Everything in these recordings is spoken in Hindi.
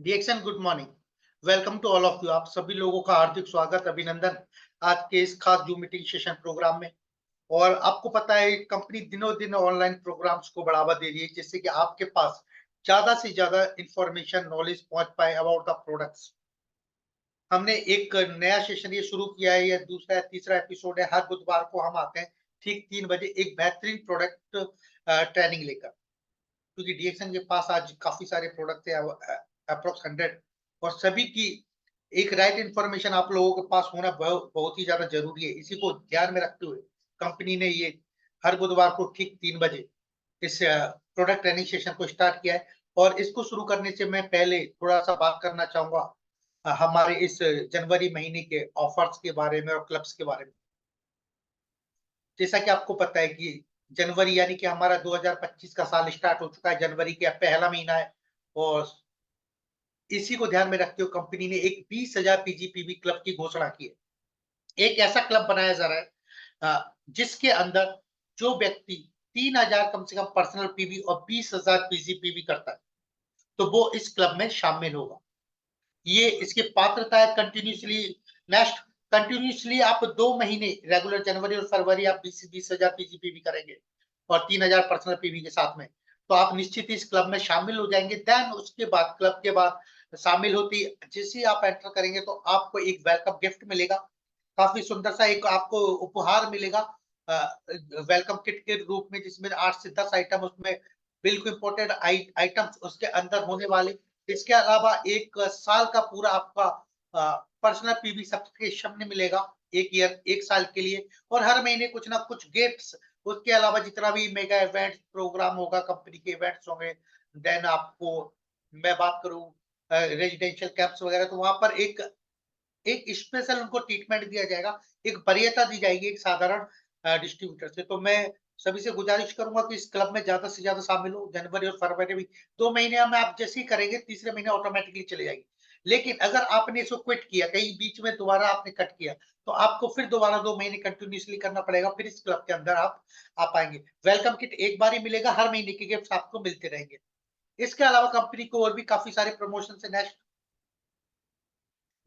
डिएक्शन good morning. Welcome to all of you. आप सभी लोगों का हार्दिक स्वागत, अभिनंदन आज के इस खास जूम मीटिंग सेशन प्रोग्राम में। और आपको पता है कंपनी दिनों दिन ऑनलाइन प्रोग्राम्स को बढ़ावा दे रही है, जिससे कि आपके पास ज्यादा से ज्यादा इंफॉर्मेशन नॉलेज पहुंच पाए अबाउट द प्रोडक्ट्स। हमने एक नया सेशन ये शुरू किया है, ये दूसरा तीसरा एपिसोड है। हर बुधवार को हम आते हैं ठीक 3 बजे एक बेहतरीन प्रोडक्ट ट्रेनिंग लेकर, क्योंकि डीएक्शन के पास आज काफी सारे प्रोडक्ट है, अप्रोक्स 100, और सभी की एक राइट इन्फॉर्मेशन आप लोगों के पास होना बहुत ही ज्यादा जरूरी है। इसी को ध्यान में रखते हुए कंपनी ने ये हर बुधवार को ठीक 3 बजे इस प्रोडक्ट ट्रेनिंग सेशन को स्टार्ट किया है। और इसको शुरू करने से मैं पहले थोड़ा सा बात करना चाहूंगा हमारे इस जनवरी महीने के ऑफर्स के बारे में और क्लब्स के बारे में। जैसा कि आपको पता है कि जनवरी यानी कि हमारा 2025 का साल स्टार्ट हो चुका है। जनवरी का पहला महीना है और इसी को ध्यान में रखते हुए कंपनी ने एक 20,000 पीजीपीवी क्लब की घोषणा की है। एक ऐसा क्लब बनाया जा रहा है जिसके अंदर जो व्यक्ति 3,000 कम से कम पर्सनल पीवी और 20,000 पीजीपीवी करता है, तो वो इस क्लब में शामिल होगा। ये इसकी पात्रता है कंटिन्यूसली नेक्स्ट कंटिन्यूसली आप 2 महीने रेगुलर जनवरी और फरवरी आप 20,000 पीजीपीवी करेंगे और 3,000 पर्सनल पीवी के साथ में, तो आप निश्चित ही इस क्लब में शामिल हो जाएंगे। देन उसके बाद क्लब के बाद शामिल होती जैसे ही आप एंटर करेंगे तो आपको एक वेलकम गिफ्ट मिलेगा। काफी सुंदर सा एक आपको उपहार मिलेगा वेलकम किट के रूप में, जिसमें 8 से 10 आइटम उसमें बिल्कुल इम्पोर्टेंट आइटम्स उसके अंदर होने वाले। इसके अलावा 1 साल का पूरा आपका पर्सनल पीवी सब्सक्रिप्शन मिलेगा 1 ईयर 1 साल के लिए। और हर महीने कुछ ना कुछ गिफ्ट्स, उसके अलावा जितना भी मेगा इवेंट्स प्रोग्राम होगा, कंपनी के इवेंट्स होंगे। देन आपको मैं बात करूँ रेजिडेंशियल कैंप्स वगैरह, तो वहाँ पर एक एक स्पेशल उनको ट्रीटमेंट दिया जाएगा, एक वरीयता दी जाएगी एक साधारण डिस्ट्रीब्यूटर से। तो मैं सभी से गुजारिश करूँगा कि इस क्लब में ज़्यादा से ज़्यादा शामिल हो। जनवरी और फरवरी में 2 महीने में आप जैसे ही करेंगे, तीसरे महीने ऑटोमैटिकली चली जाएगी। लेकिन अगर आपने इसको क्विट किया, कहीं बीच में दोबारा आपने कट किया, तो आपको फिर दोबारा 2 महीने कंटिन्यूअसली करना पड़ेगा, फिर इस क्लब के अंदर आप आ पाएँगे। वेलकम किट एक बार ही मिलेगा, हर महीने के गिफ्ट्स आपको मिलते रहेंगे। इसके अलावा कंपनी को और भी काफ़ी सारे प्रमोशंस है नेक्स्ट,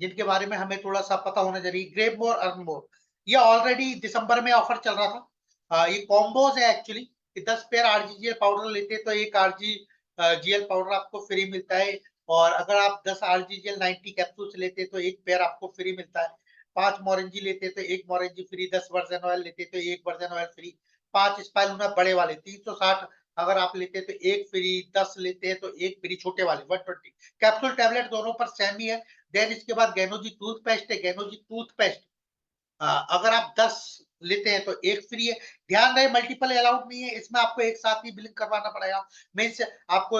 जिनके बारे में हमें थोड़ा-सा पता होना ज़रूरी। ग्रेब मोर अर्न मोर, ये ऑलरेडी दिसंबर में ऑफर चल रहा था। ये कॉम्बोज़ है एक्चुअली कि 10 पेयर आरजीजीएल पाउडर लेते हैं तो 1 जीएल पाउडर आपको फ्री मिलता है। और अगर आप 10 आरजीजीएल 90 कैप्सूल्स लेते हैं तो 1 पेयर आपको फ्री मिलता है। 5 मोरेंजी लेते हैं तो 1 मोरेंजी फ्री, 10 वर्जिन ऑयल लेते हैं तो 1 वर्जिन ऑयल फ्री, 5 स्पाइरुलिना बड़े वाले 360 अगर आप लेते हैं तो 1 फ्री, 10 लेते हैं तो 1 फ्री छोटे वाले 120। कैप्सूल टैबलेट दोनों पर सेम ही है। देन इसके बाद गैनोजी टूथपेस्ट है, गैनोजी टूथपेस्ट अगर आप 10 लेते हैं तो 1 फ्री है। ध्यान रहे मल्टीपल अलाउड नहीं है, इसमें आपको एक साथ ही बिलिंग करवाना पड़ेगा। मीन्स आपको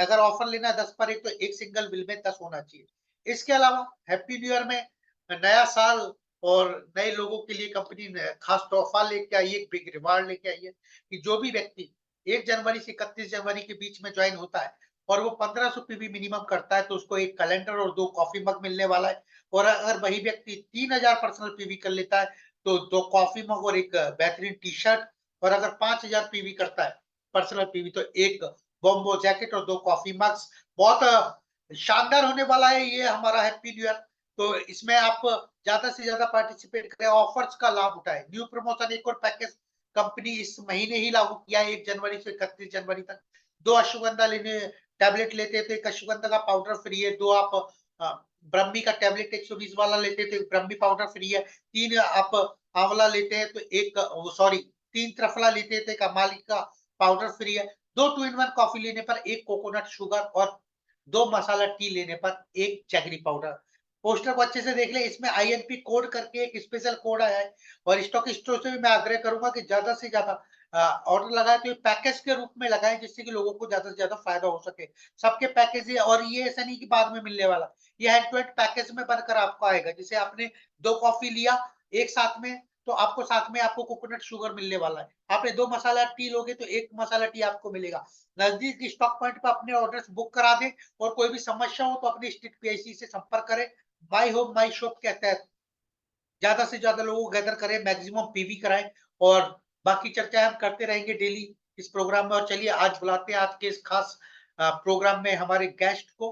अगर ऑफर लेना है 10 पर 1 तो एक सिंगल बिल में 10 होना चाहिए। इसके अलावा हैप्पी न्यू ईयर में नया साल और नए लोगों के लिए कंपनी ने खास तोहफा लेके आई है, एक बिग रिवार्ड लेके आई है कि जो भी व्यक्ति 1 जनवरी से 31 जनवरी के बीच में ज्वाइन होता है और वो 1500 पीवी मिनिमम करता है, तो उसको 1 कैलेंडर और 2 कॉफी मग मिलने वाला है। और अगर वही व्यक्ति 3,000 पर्सनल पीवी कर लेता है, तो 2 कॉफी मग और एक बेहतरीन टी-शर्ट। और अगर 5,000 पीवी करता है पर्सनल पीवी, तो 1 बॉम्बो जैकेट और 2 कॉफी मग्स। बहुत शानदार होने वाला है ये हमारा हैप्पी न्यू ईयर। तो इसमें आप ज़्यादा से ज़्यादा पार्टिसिपेट करें, ऑफर्स का लाभ उठाएँ। न्यू प्रमोशन एक और पैकेज कंपनी इस महीने ही लागू किया है 1 जनवरी से 31 जनवरी तक। 2 अश्वगंधा लेने टैबलेट लेते हैं तो 1 अश्वगंधा का पाउडर फ्री है, 2 आप अ, ब्रह्मी का टैबलेट 120 वाला लेते हैं तो 1 ब्रह्मी पाउडर फ्री है, 3 आप आंवला लेते हैं तो 1 सॉरी 3 त्रिफला लेते हैं तो 1 अमाली का पाउडर फ्री है, 2 2 इन 1 कॉफी लेने पर 1 कोकोनट शुगर और 2 मसाला टी लेने पर 1 जैगरी पाउडर। पोस्टर को अच्छे से देख लें, इसमें आईएनपी कोड करके एक स्पेशल कोड आया है। और स्टॉक स्टोर से भी मैं आग्रह करूँगा कि ज़्यादा से ज़्यादा ऑर्डर लगाएँ तो ये पैकेज के रूप में लगाएँ, जिससे कि लोगों को ज़्यादा से ज़्यादा फ़ायदा हो सके। सबके पैकेज ये, और ये ऐसा नहीं कि बाद में मिलने वाला, ये हैंड टू हैंड पैकेज में बनकर आपको आएगा। जैसे आपने 2 कॉफ़ी लिया एक साथ में, तो आपको साथ में आपको कोकोनट शुगर मिलने वाला है। आपने 2 मसाला टी लोगे तो 1 मसाला टी आपको मिलेगा। नज़दीक स्टॉक पॉइंट पे अपने ऑर्डर्स बुक करा दें और कोई भी समस्या हो तो अपने स्ट्रीट पीआईसी से संपर्क करें। माय होम माय शॉप के तहत ज़्यादा से ज़्यादा लोगों को गैदर करें, मैक्सिमम पीवी कराएँ और बाकी चर्चाएँ हम करते रहेंगे डेली इस प्रोग्राम में। और चलिए आज बुलाते हैं आज के इस खास प्रोग्राम में हमारे गेस्ट को।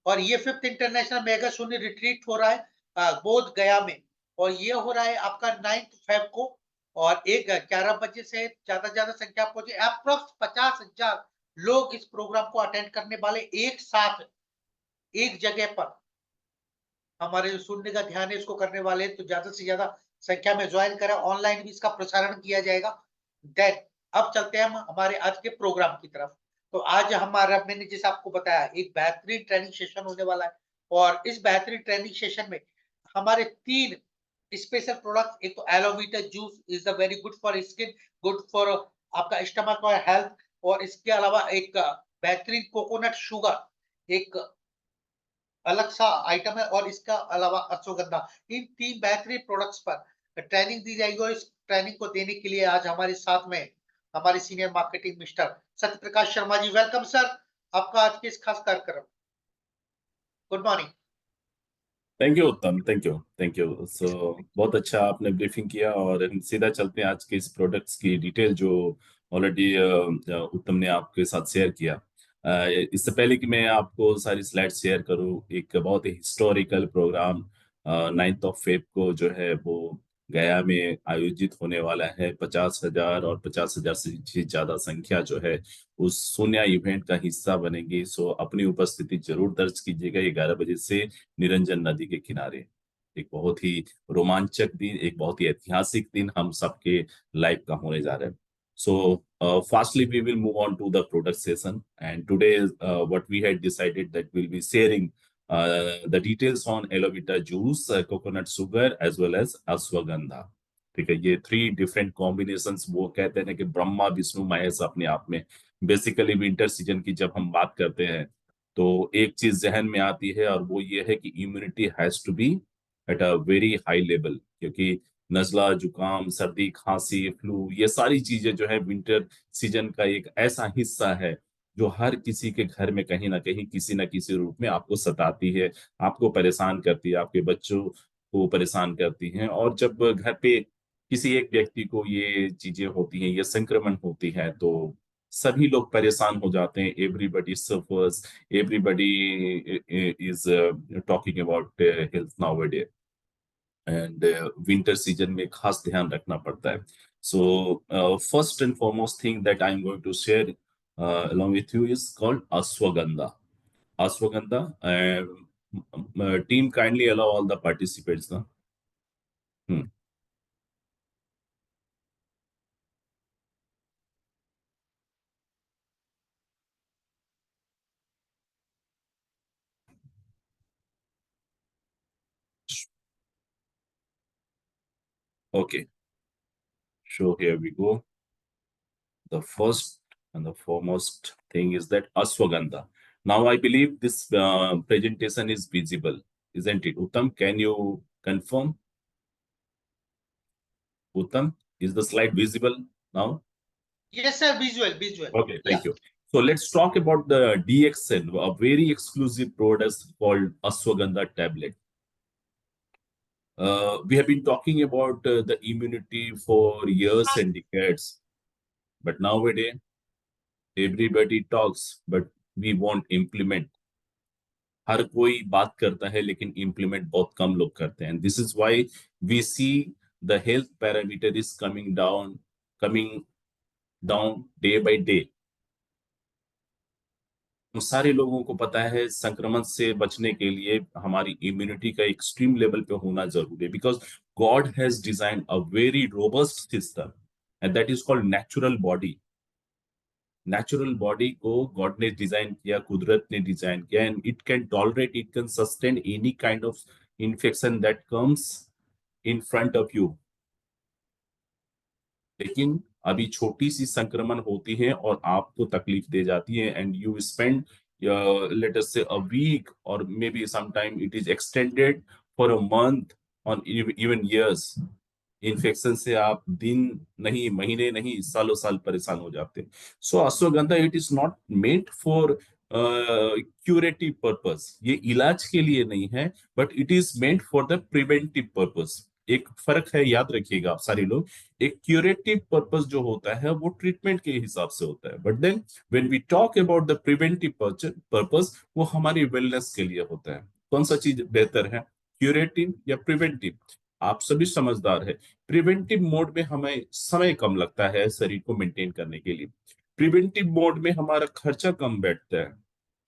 और ये 5th इंटरनेशनल मेगा शून्य रिट्रीट हो रहा है बोध गया में, और ये हो रहा है आपका 9th फेब को, और 11 बजे से ज्यादा संख्या पहुंचे, अप्रोक्स 50,000 लोग इस प्रोग्राम को अटेंड करने वाले एक साथ एक जगह पर। हमारे जो सुनने का ध्यान है इसको करने वाले तो ज्यादा से ज्यादा संख्या में ज्वाइन करें, ऑनलाइन भी इसका प्रसारण किया जाएगा। देन अब चलते हैं हम हमारे आज के प्रोग्राम की तरफ। तो आज हमारा, मैंने जैसे आपको बताया, एक बेहतरीन ट्रेनिंग सेशन होने वाला है, और इस बेहतरीन ट्रेनिंग सेशन में हमारे 3 स्पेशल प्रोडक्ट, एक तो aloe vera juice is the very good for skin, good for आपका स्टमक और हेल्थ, और इसके अलावा एक बेहतरीन कोकोनट शुगर एक अलग सा आइटम है, और इसका अलावा अश्वगंधा। इन 3 बेहतरीन प्रोडक्ट्स पर ट्रेनिंग दी जाएगी, और इस ट्रेनिंग को देने के लिए आज हमारे साथ में हमारे senior marketing mister Satyaprakash Sharma ji. Welcome sir, आपका आज के इस खास कार्यक्रम। Good morning. Thank you Uttam, thank you so. बहुत अच्छा आपने ब्रीफिंग किया और हम सीधा चलते हैं आज के इस प्रोडक्ट्स की डिटेल जो ऑलरेडी उत्तम ने आपके साथ शेयर किया। इससे पहले कि मैं आपको सारी स्लाइड शेयर करूं, एक बहुत ही historical programme 9th of Feb को जो है वो गया में आयोजित होने वाला है। 50,000 और 50,000 से ज्यादा संख्या जो है उस सोनिया इवेंट का हिस्सा बनेगी। सो अपनी उपस्थिति जरूर दर्ज कीजिएगा 11 बजे से निरंजन नदी के किनारे। एक बहुत ही रोमांचक दिन, एक बहुत ही ऐतिहासिक दिन हम सबके लाइफ का होने जा रहा है। So, firstly, we will move on to the product session. And today, what we had decided that we'll be sharing the details on aloe vera juice, coconut sugar, as well as ashwagandha. ठीक है, ये 3 डिफरेंट कॉम्बिनेशंस वो कहते हैं कि ब्रह्मा विष्णु महेश अपने आप में। बेसिकली विंटर सीजन की जब हम बात करते हैं तो एक चीज जहन में आती है, और वो ये है कि immunity has to be at a very high level, क्योंकि नजला, जुकाम, सर्दी, खांसी, फ्लू, ये सारी चीजें जो है विंटर सीजन का एक ऐसा हिस्सा है जो हर किसी के घर में कहीं ना कहीं किसी ना किसी रूप में आपको सताती है, आपको परेशान करती है, आपके बच्चों को परेशान करती हैं। और जब घर पे किसी एक व्यक्ति को ये चीजें होती हैं, ये संक्रमण होती है, तो सभी लोग परेशान हो जाते हैं। Everybody suffers, everybody is talking about health now and winter season में खास ध्यान रखना पड़ता है। So first and foremost thing that I am going to share along with you is called ashwagandha. Ashwagandha. Team, kindly allow all the participants now. Okay, so here we go. The first and the foremost thing is that ashwagandha. Now I believe this presentation is visible, isn't it? Uttam, can you confirm? Uttam, is the slide visible now? Yes sir, visual. Okay, Yeah. thank you. So let's talk about the DXN, a very exclusive product called ashwagandha tablet. We have been talking about the immunity for years and decades, but nowadays everybody talks, but we won't implement. हर कोई बात करता है लेकिन इम्प्लीमेंट बहुत कम लोग करते हैं। This is why we see the health parameter is coming down day by day. तो सारे लोगों को पता है संक्रमण से बचने के लिए हमारी इम्यूनिटी का एक्सट्रीम लेवल पे होना जरूरी है, because God has design a very robust system and that is called natural body. Natural body को गॉड ने डिजाइन किया, कुदरत ने डिजाइन किया, and it can tolerate, it can sustain any kind of infection that comes in front of you. लेकिन अभी छोटी सी संक्रमण होती है और आपको तकलीफ दे जाती है, and you spend late us से अ वीक और may B sometime it is extended for a month और इवन इयर्स। इन्फेक्शन से आप दिन नहीं, महीने नहीं, सालों साल परेशान हो जाते हैं। So ashwagandha, it is not made for curative purpose. ये इलाज के लिए नहीं है, but it is made for the preventive purpose. एक फर्क है, याद रखिएगा आप सारे लोग। एक क्यूरेटिव पर्पस जो होता है वो ट्रीटमेंट के हिसाब से होता है, but then when we talk about the preventive purpose, वो हमारी वेलनेस के लिए होता है। कौन सा चीज बेहतर है, क्यूरेटिव या प्रिवेंटिव? आप सभी समझदार है। प्रिवेंटिव मोड में हमें समय कम लगता है शरीर को मेंटेन करने के लिए। प्रिवेंटिव मोड में हमारा खर्चा कम बैठता है।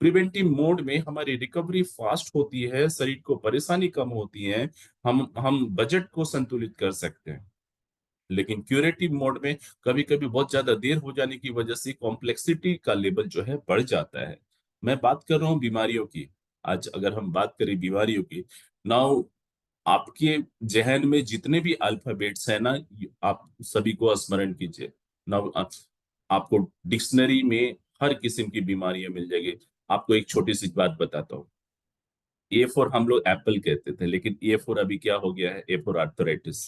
प्रिवेंटिव मोड में हमारी रिकवरी फास्ट होती है, शरीर को परेशानी कम होती है, हम बजट को संतुलित कर सकते हैं। लेकिन क्यूरेटिव मोड में कभी कभी बहुत ज्यादा देर हो जाने की वजह से कॉम्प्लेक्सिटी का लेवल जो है बढ़ जाता है। मैं बात कर रहा हूँ बीमारियों की। आज अगर हम बात करें बीमारियों की, नाउ आपके जहन में जितने भी अल्फाबेट्स हैं ना, आप सभी को स्मरण कीजिए। नाउ आपको डिक्शनरी में हर किस्म की बीमारियां मिल जाएगी। आपको एक छोटी सी बात बताता हूँ। ए फॉर हम लोग एप्पल कहते थे, लेकिन ए फॉर अभी क्या हो गया है, A for arthritis.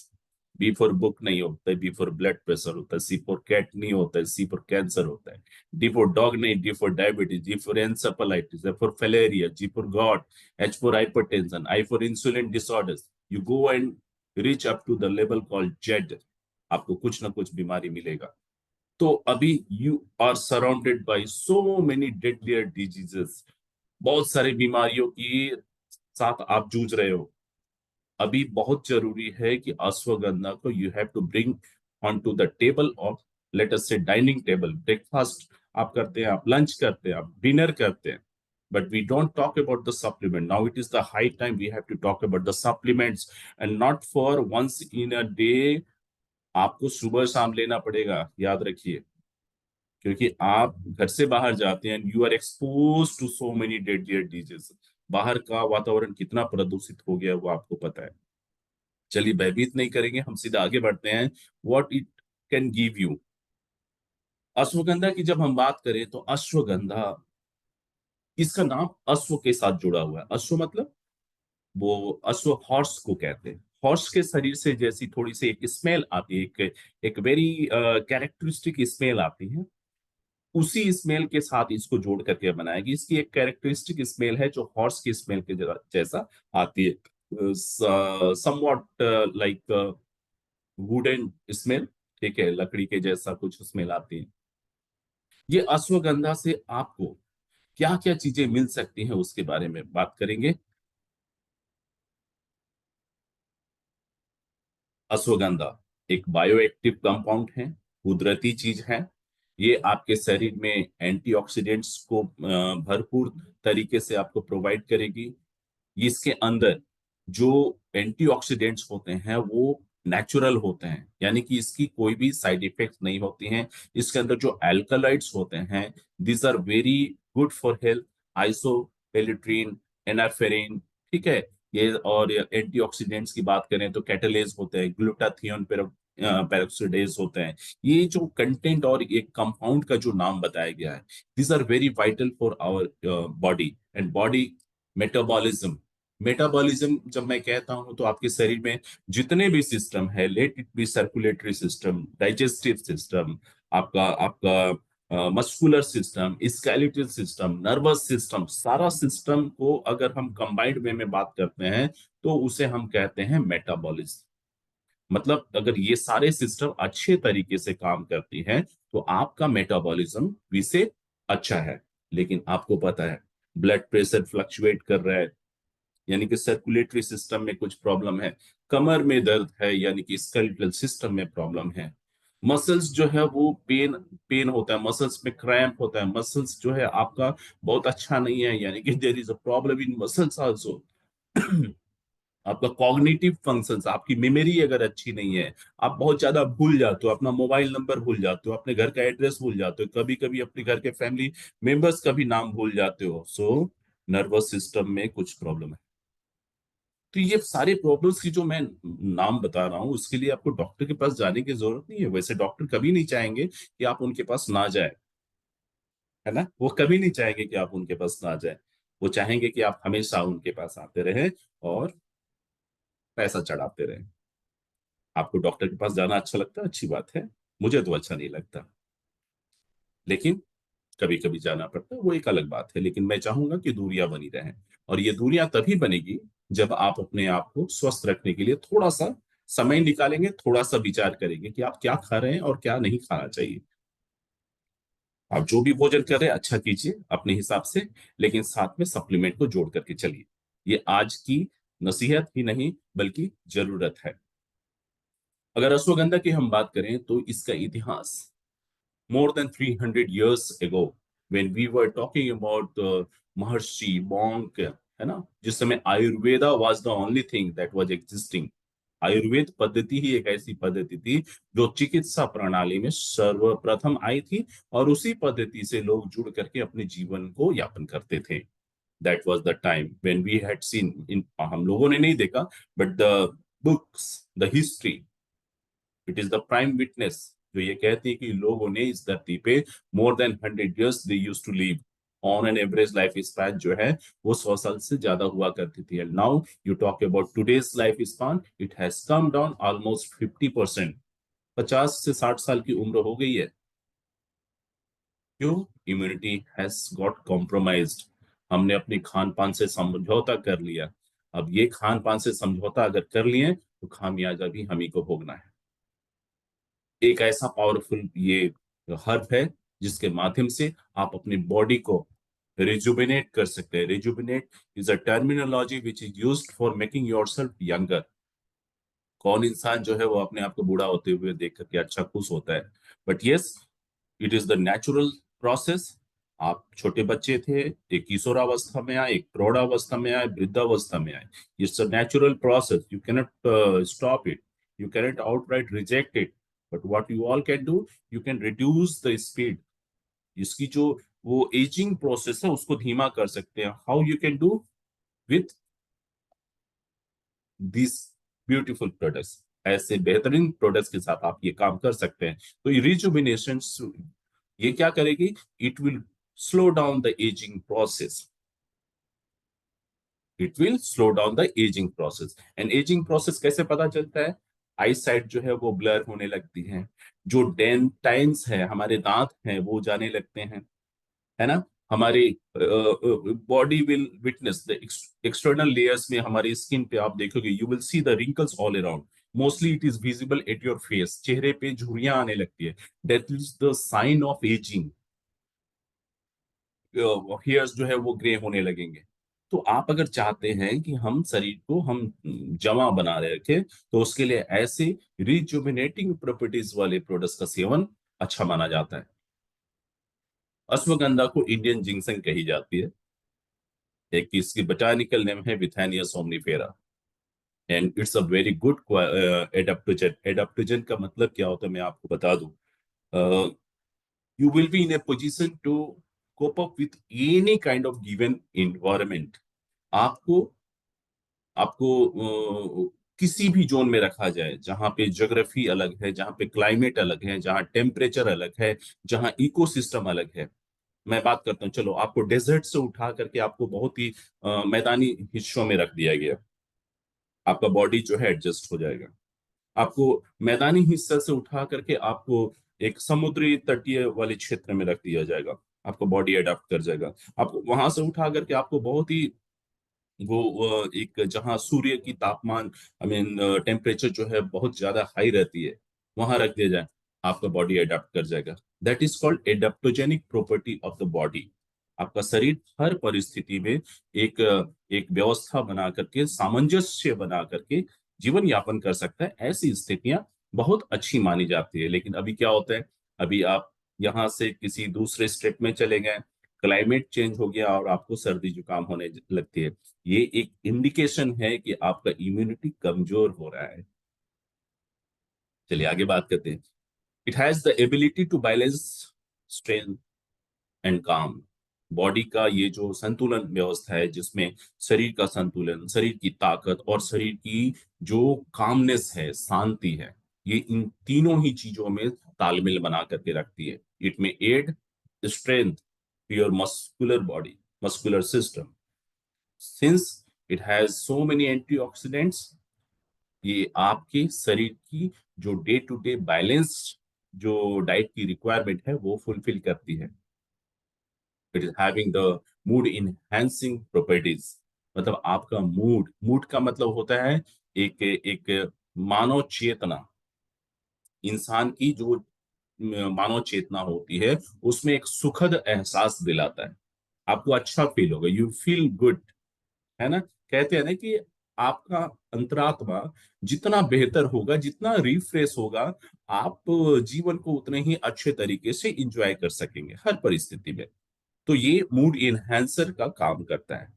B for book नहीं होता है, बी फॉर ब्लड प्रेशर होता है। सी फॉर कैट नहीं होता है, सी फॉर कैंसर होता है। डी फॉर डॉग नहीं, D for diabetes, G for encephalitis, F for filaria, G for gout, H for hypertension, I for insulin disorders. You go and reach up to the level called Z, आपको कुछ ना कुछ बीमारी मिलेगा। तो अभी you are surrounded by so many deadlier diseases, बहुत सारी बीमारियों की साथ आप जूझ रहे हो। अभी बहुत जरूरी है कि अश्वगंधा को you have to bring on to the table of, let us say dining table. Breakfast आप करते हैं, आप लंच करते हैं, आप डिनर करते हैं, but we don't talk about the supplement. Now it is the high time we have to talk about the supplements, and not for once in a day। आपको सुबह शाम लेना पड़ेगा, याद रखिए। क्योंकि आप घर से बाहर जाते हैं, you are expose to so many deadlier disease. बाहर का वातावरण कितना प्रदूषित हो गया वो आपको पता है। चलिए भयभीत नहीं करेंगे, हम सीधा आगे बढ़ते हैं। What it can give you. Ashwagandha की जब हम बात करें तो अश्वगंधा, इसका नाम अश्व के साथ जुड़ा हुआ है। अश्व मतलब वो अश्व, हॉर्स को कहते हैं। हॉर्स के शरीर से जैसी थोड़ी सी एक स्मेल आती है, एक वेरी कैरेक्टरिस्टिक स्मेल आती है। उसी स्मेल के साथ इसको जोड़ करके बनाया गया। इसकी एक कैरेक्टरिस्टिक स्मेल है जो हॉर्स की स्मेल के जैसा आती है, समवॉट लाइक वुडन स्मेल। ठीक है, लकड़ी के जैसा कुछ स्मेल आती है। ये अश्वगंधा से आपको क्या क्या चीजें मिल सकती हैं उसके बारे में बात करेंगे। अश्वगंधा एक बायोएक्टिव कंपाउंड है, कुदरती चीज है। ये आपके शरीर में एंटीऑक्सीडेंट्स को भरपूर तरीके से आपको प्रोवाइड करेगी। इसके अंदर जो एंटीऑक्सीडेंट्स होते हैं वो नेचुरल होते हैं, यानी कि इसकी कोई भी साइड इफेक्ट नहीं होती हैं। इसके अंदर जो एल्कलाइड्स होते हैं, this are very good for health. Isopelletierine, anaferine, ठीक है। ये और एंटीऑक्सीडेंट्स की बात करें तो कैटलेज होते हैं, ग्लूटाथियोन पेरोक्सिडेज होते हैं। ये जो कंटेंट और एक कंपाउंड का जो नाम बताया गया है, this are very vital for our body and body metabolism. Metabolism जब मैं कहता हूं तो आपके शरीर में जितने भी सिस्टम है, let it be circulatory system, digestive system, आपका आपका muscular system, skeletal system, nervous system, सारा सिस्टम को अगर हम कंबाइंड वे में बात करते हैं तो उसे हम कहते हैं मेटाबॉलिज्म। मतलब अगर ये सारे सिस्टम अच्छे तरीके से काम करती हैं तो आपका मेटाबॉलिज्म भी से अच्छा है। लेकिन आपको पता है ब्लड प्रेशर फ्लक्चुएट कर रहा है, यानी कि सर्कुलेटरी सिस्टम में कुछ प्रॉब्लम है। कमर में दर्द है, यानी कि स्केलेटल सिस्टम में प्रॉब्लम है। मसल्स जो है वो पेन पेन होता है, मसल्स में क्रैम्प होता है, मसल्स जो है आपका बहुत अच्छा नहीं है, यानी कि there is a problem in muscles also. आपका कॉग्निटिव फंक्शंस, आपकी मेमोरी अगर अच्छी नहीं है, आप बहुत ज्यादा भूल जाते हो, अपना मोबाइल नंबर भूल जाते हो, अपने घर का एड्रेस भूल जाते हो, कभी कभी अपने घर के फैमिली मेंबर्स का भी नाम भूल जाते हो। सो नर्वस सिस्टम में कुछ प्रॉब्लम है। तो ये सारे प्रॉब्लम्स की जो मैं नाम बता रहा हूँ उसके लिए आपको डॉक्टर के पास जाने की जरूरत नहीं है। वैसे डॉक्टर कभी नहीं चाहेंगे कि आप उनके पास ना जाए, है ना। वो कभी नहीं चाहेंगे कि आप उनके पास ना जाए। वो चाहेंगे कि आप हमेशा उनके पास आते रहें और पैसा चढ़ाते रहें। आपको डॉक्टर के पास जाना अच्छा लगता है, अच्छी बात है। मुझे तो अच्छा नहीं लगता, लेकिन कभी कभी जाना पड़ता है, वो एक अलग बात है। लेकिन मैं चाहूंगा कि दूरियां बनी रहें। और ये दूरियां तभी बनेगी जब आप अपने आप को स्वस्थ रखने के लिए थोड़ा सा समय निकालेंगे, थोड़ा सा विचार करेंगे कि आप क्या खा रहे हैं और क्या नहीं खाना चाहिए। आप जो भी भोजन कर रहे हैं अच्छा कीजिए अपने हिसाब से, लेकिन साथ में सप्लीमेंट को जोड़ करके चलिए। ये आज की नसीहत ही नहीं बल्कि जरूरत है। अगर अश्वगंधा की हम बात करें तो इसका इतिहास more than 300 years ago, when we were talking about the Maharshi monk, है ना, जिस समय Ayurveda was the only thing that was existing। Ayurveda पद्धति ही एक ऐसी पद्धति थी जो चिकित्सा प्रणाली में सर्वप्रथम आई थी, और उसी पद्धति से लोग जुड़ करके अपने जीवन को यापन करते थे। That was the time when we had seen in, हम लोगों ने नहीं देखा, but the books, the history, it is the prime witness जो ये कहती है कि लोगों ने इस धरती पे more than 100 years they used to live on an average life span जो है वो 100 साल से ज्यादा हुआ करती थी। And now you talk about today's life span, it has come down almost 50%। 50 से 60 साल की उम्र हो गई है। क्यों? Immunity has got compromised. हमने अपने खान पान से समझौता कर लिया। अब ये खान पान से समझौता अगर कर लिए तो खामियाजा भी हम ही को भोगना है। एक ऐसा पावरफुल ये हर्ब है जिसके माध्यम से आप अपनी बॉडी को रिजुबिनेट कर सकते हैं। Rejuvenate is a terminology which is used for making yourself younger. कौन इंसान जो है वो अपने आप को बूढ़ा होते हुए देख करके अच्छा खुश होता है? But yes, it is the natural process. आप छोटे बच्चे थे, एक किशोरावस्था में आए, एक प्रौढ़ावस्था में आए, वृद्धावस्था में आए। It's a natural process, you cannot stop it, you cannot outright reject it. But what you all can do, you can reduce the speed. इसकी जो वो एजिंग प्रोसेस है उसको धीमा कर सकते हैं। How you can do? With this beautiful products. ऐसे बेहतरीन प्रोडक्ट्स के साथ आप ये काम कर सकते हैं। तो ये रिजुविनेशन ये क्या करेगी? It will slow down the ageing process. It will slow down the ageing process. And ageing process कैसे पता चलता है? आई साइट जो है वो ब्लर होने लगती है, जो डेंटाइन्स है, हमारे दांत हैं, वो जाने लगते हैं, है ना। हमारी body will witness the external layers में, हमारी स्किन पे आप देखोगे you will see the wrinkles all around. Mostly it is visible at your face, चेहरे पे झुर्रियां आने लगती है। That is the sign of ageing. Hairs जो है वो ग्रे होने लगेंगे। तो आप अगर चाहते हैं कि हम शरीर को हम जमा बना रखें तो उसके लिए ऐसे रिजुविनेटिंग प्रॉपर्टीज वाले प्रोडक्ट्स का सेवन अच्छा माना जाता है। अश्वगंधा को इंडियन जिंक्सन कही जाती है। एक इसकी बोटानिकल नेम है Withania somnifera. And it's a very good adaptogen. Adaptogen का मतलब क्या होता है मैं आपको बता दूं। You will be in a position to cope up with any kind of given environment. आपको आपको किसी भी जोन में रखा जाए जहां पे ज्योग्राफी अलग है, जहां पे क्लाइमेट अलग है, जहां टेम्परेचर अलग है, जहां इकोसिस्टम अलग है। मैं बात करता हूँ, चलो आपको डेजर्ट से उठा करके आपको बहुत ही मैदानी हिस्सों में रख दिया गया, आपका बॉडी जो है एडजस्ट हो जाएगा। आपको मैदानी हिस्से से उठा करके आपको एक समुद्री तटीय वाले क्षेत्र में रख दिया जाएगा, आपको बॉडी अडेप्ट कर जाएगा। आपको वहां से उठा करके आपको बहुत ही वो एक जहां सूर्य की तापमान, आई मीन टेम्परेचर जो है बहुत ज्यादा हाई रहती है, वहां रख दिया जाए, आपका बॉडी अडेप्ट कर जाएगा। That is called adaptogenic property of the body. आपका शरीर हर परिस्थिति में एक एक व्यवस्था बना करके, सामंजस्य बना करके जीवन यापन कर सकता है। ऐसी स्थितियां बहुत अच्छी मानी जाती है। लेकिन अभी क्या होता है, अभी आप यहाँ से किसी दूसरे स्टेट में चले गए, क्लाइमेट चेंज हो गया और आपको सर्दी जुकाम होने लगती है। ये एक इंडिकेशन है कि आपका इम्यूनिटी कमजोर हो रहा है। चलिए आगे बात करते हैं। It has the ability to balance strength and calm. Body का ये जो संतुलन व्यवस्था है, जिसमें शरीर का संतुलन, शरीर की ताकत और शरीर की जो कामनेस है, शांति है, ये इन तीनों ही चीजों में तालमेल बना करके रखती है। It may add strength to your muscular body, muscular system. Since it has so many antioxidants, ये आपके शरीर की जो डे टू डे बैलेंस, जो डाइट की रिक्वायरमेंट है वो फुलफिल करती है। It is having the mood enhancing properties. मतलब आपका मूड, मूड का मतलब होता है एक एक मानव चेतना, इंसान की जो मानव चेतना होती है, उसमें एक सुखद एहसास दिलाता है। आपको अच्छा फील होगा, यू फील गुड, है ना? कहते हैं ना कि आपका अंतरात्मा जितना बेहतर होगा, जितना रिफ्रेश होगा, आप जीवन को उतने ही अच्छे तरीके से एंजॉय कर सकेंगे हर परिस्थिति में। तो ये मूड इनहेंसर का काम करता है।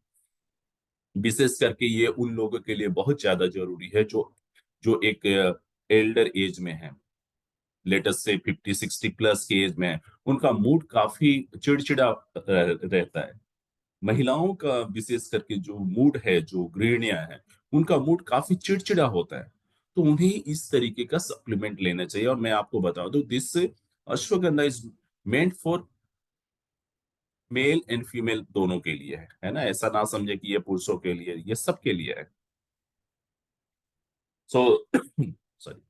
विशेष करके ये उन लोगों के लिए बहुत ज्यादा जरूरी है जो जो एक एल्डर एज में है, लेटेस्ट से 50-60 प्लस के एज में है। उनका मूड काफी चिड़चिड़ा रहता है। महिलाओं का विशेष करके जो मूड है, जो गृहिणियां हैं, उनका मूड काफी चिड़चिड़ा होता है। तो उन्हें इस तरीके का सप्लीमेंट लेना चाहिए। और मैं आपको बता दूं, this ashwagandha is meant for male and female दोनों के लिए है ना? ऐसा ना समझे कि ये पुरुषों के लिए, ये सबके लिए है। So sorry,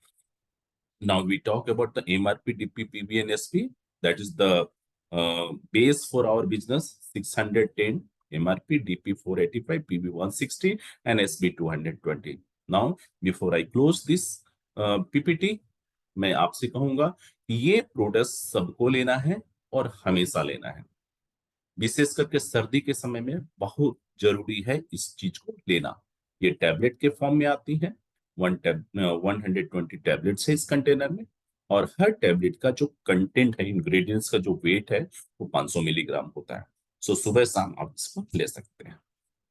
now we talk about the MRP, DP, PB, and SP. That is the base for our business: 610 MRP, DP 485, PB 160, and SB 220. Now, before I close this PPT, मैं आपसे कहूंगा कि ये प्रोडक्ट सबको लेना है और हमेशा लेना है। विशेष करके सर्दी के समय में बहुत जरूरी है इस चीज को लेना। ये टैबलेट के फॉर्म में आती है। 120 टैबलेट्स है इस कंटेनर में। और हर टैबलेट का जो कंटेंट है, इंग्रेडिएंट्स का जो वेट है, वो 500 मिलीग्राम होता है। सो सुबह शाम आप इसको ले सकते हैं।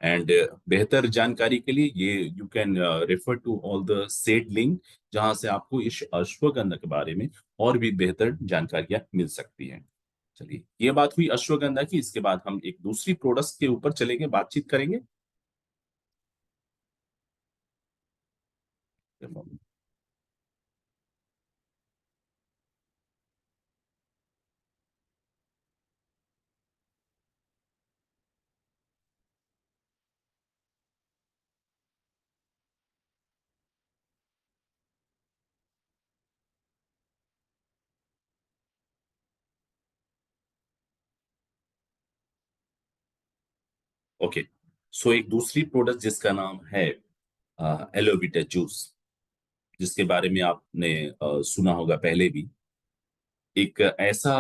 एंड बेहतर जानकारी के लिए ये you can refer to all the said link, जहां से आपको इस अश्वगंधा के बारे में और भी बेहतर जानकारियां मिल सकती हैं। चलिए, ये बात हुई अश्वगंधा की। इसके बाद हम एक दूसरी प्रोडक्ट्स के ऊपर चलेंगे, बातचीत करेंगे। ओके, सो एक दूसरी प्रोडक्ट जिसका नाम है एलोवेरा जूस, जिसके बारे में आपने सुना होगा पहले भी। एक ऐसा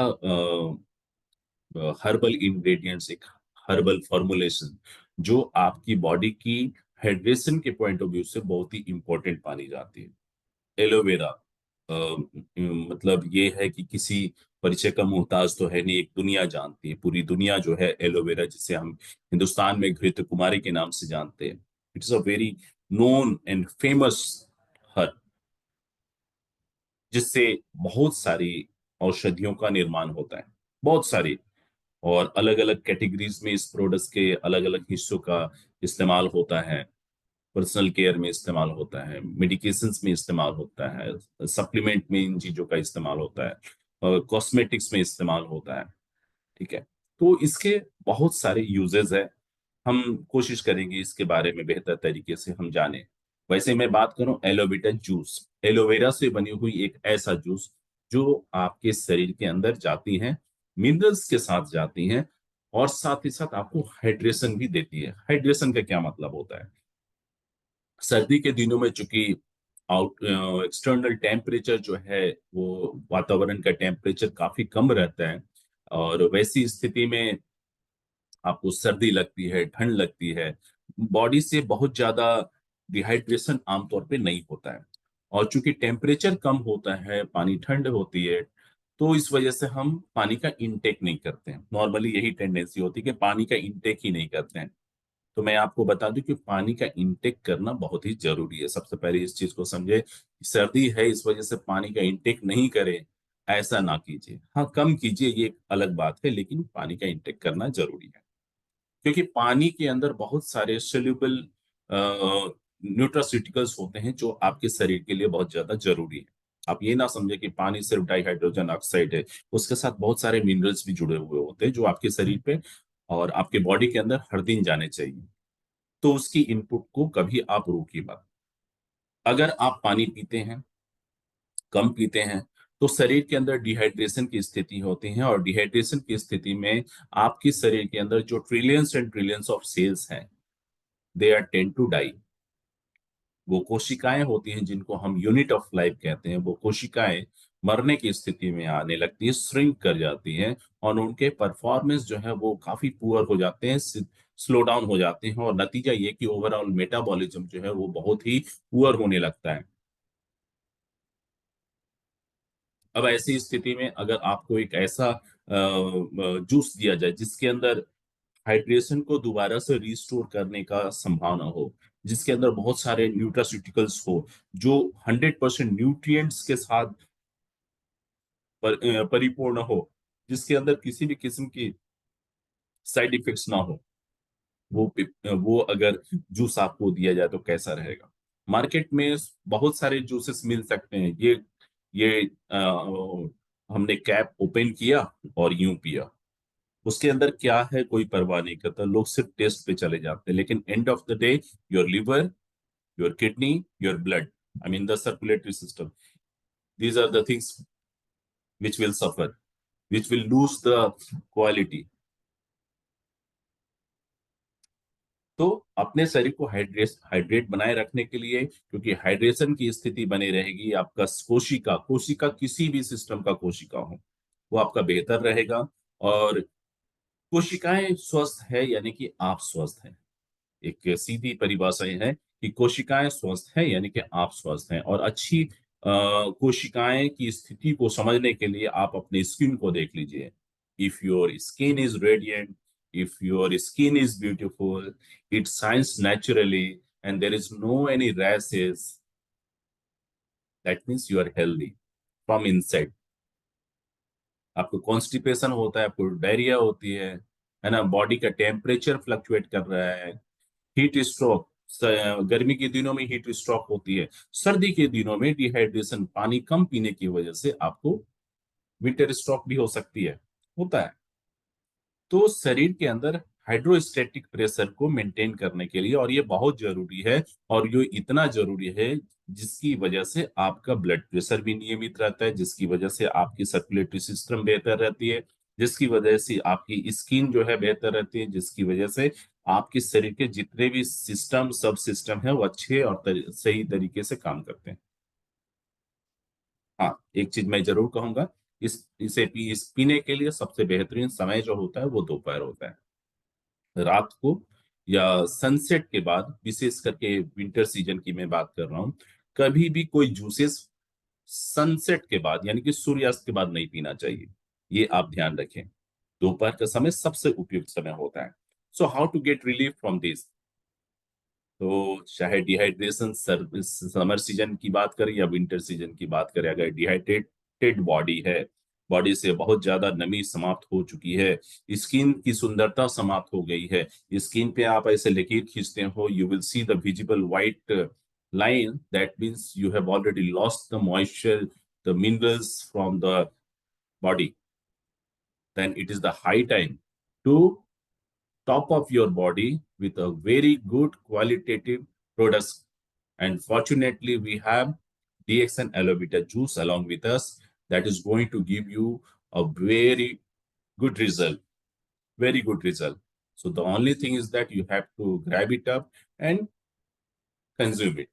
हर्बल इंग्रेडिएंट्स, एक हर्बल फॉर्मुलेशन जो आपकी बॉडी की हाइड्रेशन के पॉइंट ऑफ व्यू से बहुत ही इंपॉर्टेंट मानी जाती है। एलोवेरा मतलब ये है कि किसी परिचय का मोहताज तो है नहीं, एक दुनिया जानती है, पूरी दुनिया जो है एलोवेरा, जिसे हम हिंदुस्तान में घृत कुमारी के नाम से जानते हैं। It is a very known and famous herb, जिससे बहुत सारी औषधियों का निर्माण होता है, बहुत सारी। और अलग अलग कैटेगरीज में इस प्रोडक्ट्स के अलग अलग हिस्सों का इस्तेमाल होता है। पर्सनल केयर में इस्तेमाल होता है, मेडिकेशंस में इस्तेमाल होता है, सप्लीमेंट में इन चीजों का इस्तेमाल होता है, कॉस्मेटिक्स में इस्तेमाल होता है। ठीक है, तो इसके बहुत सारे यूजेस है। हम कोशिश करेंगे इसके बारे में बेहतर तरीके से हम जाने। वैसे मैं बात करूं एलोवेरा जूस, एलोवेरा से बनी हुई एक ऐसा जूस जो आपके शरीर के अंदर जाती है, मिनरल्स के साथ जाती हैं, और साथ ही साथ आपको हाइड्रेशन भी देती है। हाइड्रेशन का क्या मतलब होता है? सर्दी के दिनों में चूंकि आउट एक्सटर्नल टेम्परेचर जो है, वो वातावरण का टेम्परेचर काफी कम रहता है, और वैसी स्थिति में आपको सर्दी लगती है, ठंड लगती है, बॉडी से बहुत ज्यादा डिहाइड्रेशन आमतौर पे नहीं होता है। और चूंकि टेम्परेचर कम होता है, पानी ठंड होती है, तो इस वजह से हम पानी का इंटेक नहीं करते हैं। नॉर्मली यही टेंडेंसी होती है कि पानी का इंटेक ही नहीं करते हैं। तो मैं आपको बता दूं कि पानी का इंटेक करना बहुत ही जरूरी है। सबसे पहले इस चीज को समझे, सर्दी है इस वजह से पानी का इंटेक नहीं करें, ऐसा ना कीजिए। हाँ, कम कीजिए, ये एक अलग बात है, लेकिन पानी का इंटेक करना जरूरी है। क्योंकि पानी के अंदर बहुत सारे सोल्यूबल न्यूट्रास्यूटिकल्स होते हैं जो आपके शरीर के लिए बहुत ज्यादा जरूरी है। आप ये ना समझे कि पानी सिर्फ डाइहाइड्रोजन ऑक्साइड है, उसके साथ बहुत सारे मिनरल्स भी जुड़े हुए होते हैं जो आपके शरीर पे और आपके बॉडी के अंदर हर दिन जाने चाहिए। तो उसकी इनपुट को कभी आप रोकिए मत। अगर आप पानी पीते हैं, कम पीते हैं, तो शरीर के अंदर डिहाइड्रेशन की स्थिति होती है, और डिहाइड्रेशन की स्थिति में आपके शरीर के अंदर जो trillions and trillions of cells हैं, they are tend to die. वो कोशिकाएं होती हैं जिनको हम यूनिट ऑफ लाइफ कहते हैं, वो कोशिकाएं मरने की स्थिति में आने लगती है, श्रिंक कर जाती हैं, और उनके परफॉर्मेंस जो है वो काफी पुअर हो जाते हैं, स्लो डाउन हो जाते हैं, और नतीजा ये कि ओवरऑल मेटाबॉलिज्म जो है वो बहुत ही पुअर होने लगता है। अब ऐसी स्थिति में अगर आपको एक ऐसा जूस दिया जाए जिसके अंदर हाइड्रेशन को दोबारा से रिस्टोर करने का संभावना हो, जिसके अंदर बहुत सारे न्यूट्रास्यूटिकल्स हो, जो 100% न्यूट्रिएंट्स के साथ परिपूर्ण हो, जिसके अंदर किसी भी किस्म की साइड इफेक्ट्स ना हो, वो अगर जूस आपको दिया जाए तो कैसा रहेगा। मार्केट में बहुत सारे जूसेस मिल सकते हैं, ये हमने कैप ओपन किया और यूं पिया, उसके अंदर क्या है कोई परवाह नहीं करता, लोग सिर्फ टेस्ट पे चले जाते हैं, लेकिन end of the day your liver, your kidney, your blood, I mean the circulatory system, these are the things which will suffer, which will lose the quality। तो अपने शरीर को हाइड्रेट बनाए रखने के लिए, क्योंकि हाइड्रेशन की स्थिति बनी रहेगी, आपका कोशिका कोशिका किसी भी सिस्टम का कोशिका हो, वो आपका बेहतर रहेगा। और कोशिकाएं स्वस्थ है यानी कि आप स्वस्थ हैं, एक सीधी परिभाषा ये है कि कोशिकाएं स्वस्थ हैं यानी कि आप स्वस्थ हैं। और अच्छी कोशिकाएं की स्थिति को समझने के लिए आप अपनी स्किन को देख लीजिए। If your skin is radiant, if your skin is beautiful, it shines naturally and there is no any rashes, that means you are healthy from inside. आपको कॉन्स्टिपेशन होता है, आपको डायरिया होती है ना, बॉडी का टेम्परेचर फ्लक्चुएट कर रहा है, हीट स्ट्रोक, गर्मी के दिनों में हीट स्ट्रोक होती है, सर्दी के दिनों में डिहाइड्रेशन, पानी कम पीने की वजह से आपको विंटर स्ट्रोक भी हो सकती है, होता है। तो शरीर के अंदर हाइड्रोस्टेटिक प्रेशर को मेंटेन करने के लिए, और ये बहुत जरूरी है, और ये इतना जरूरी है जिसकी वजह से आपका ब्लड प्रेशर भी नियमित रहता है, जिसकी वजह से आपकी सर्कुलेटरी सिस्टम बेहतर रहती है, जिसकी वजह से आपकी स्किन जो है बेहतर रहती है, जिसकी वजह से आपके शरीर के जितने भी सिस्टम सब सिस्टम है वो अच्छे और सही तरीके से काम करते हैं। हाँ, एक चीज मैं जरूर कहूंगा, इस पीने के लिए सबसे बेहतरीन समय जो होता है वो दोपहर होता है, रात को या सनसेट के बाद, विशेष करके विंटर सीजन की मैं बात कर रहा हूँ। कभी भी कोई जूसेस सनसेट के बाद यानी कि सूर्यास्त के बाद नहीं पीना चाहिए, ये आप ध्यान रखें। दोपहर का समय सबसे उपयुक्त समय होता है। So how to get relief from this. तो चाहे डिहाइड्रेशन समर सीजन की बात करें या विंटर सीजन की बात करें, अगर डिहाइड्रेटेड बॉडी है, बॉडी से बहुत ज्यादा नमी समाप्त हो चुकी है, स्किन की सुंदरता समाप्त हो गई है, स्किन पे आप ऐसे लकीर खींचते हो, you will see the visible white line, that means you have already lost the moisture, the minerals from the body, then it is the high time to top of your body with a very good qualitative products. And fortunately, we have DXN aloe vera juice along with us that is going to give you a very good result, very good result. So the only thing is that you have to grab it up and consume it.